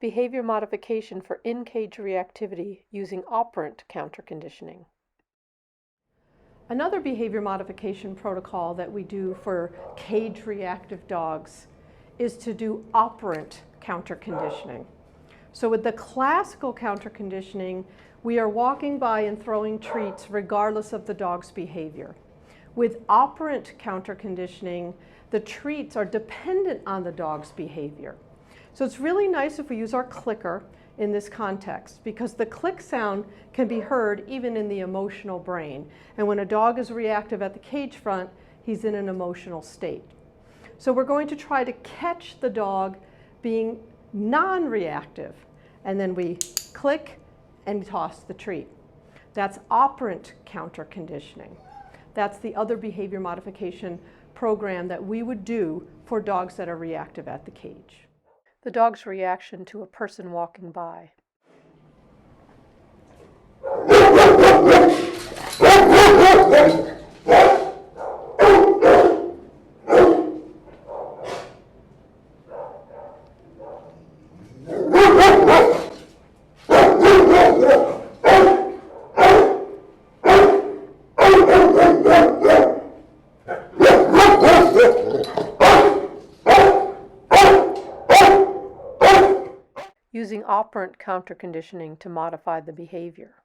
Behavior modification for in-cage reactivity using operant counterconditioning. Another behavior modification protocol that we do for cage reactive dogs is to do operant counterconditioning. So with the classical counterconditioning, we are walking by and throwing treats regardless of the dog's behavior. With operant counterconditioning, the treats are dependent on the dog's behavior. So it's really nice if we use our clicker in this context, because the click sound can be heard even in the emotional brain. And when a dog is reactive at the cage front, he's in an emotional state. So we're going to try to catch the dog being non-reactive, and then we click and toss the treat. That's operant counterconditioning. That's the other behavior modification program that we would do for dogs that are reactive at the cage. The dog's reaction to a person walking by. Using operant counterconditioning to modify the behavior.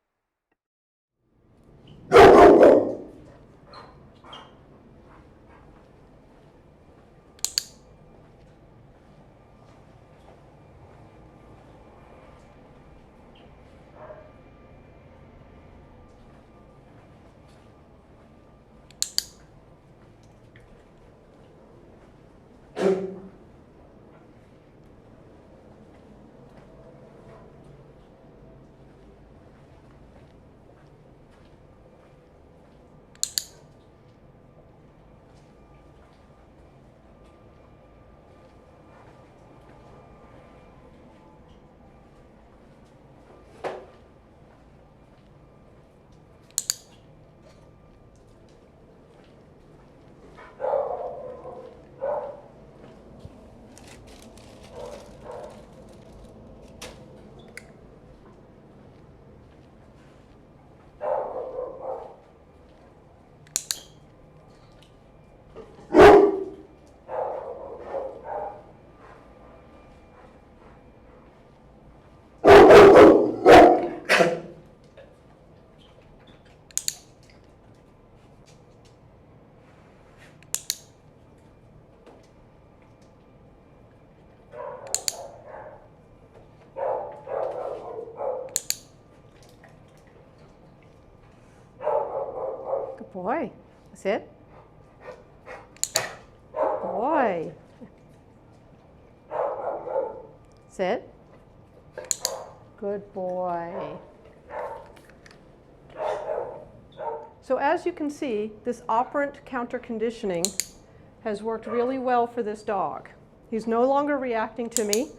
Good boy. That's it. Good boy. Sit. Good boy. So as you can see, this operant counterconditioning has worked really well for this dog. He's no longer reacting to me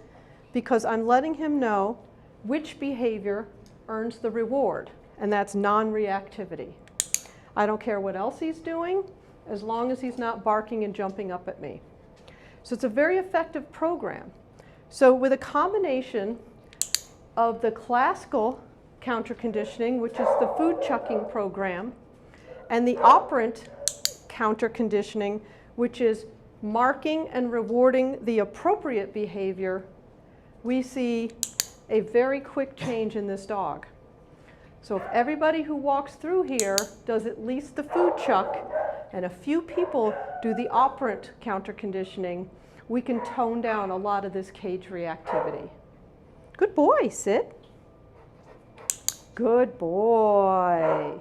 because I'm letting him know which behavior earns the reward, and that's non-reactivity. I don't care what else he's doing, as long as he's not barking and jumping up at me. So it's a very effective program. So with a combination of the classical counterconditioning, which is the food chucking program, and the operant counterconditioning, which is marking and rewarding the appropriate behavior, we see a very quick change in this dog. So if everybody who walks through here does at least the food chuck, and a few people do the operant counterconditioning, we can tone down a lot of this cage reactivity. Good boy, sit. Good boy.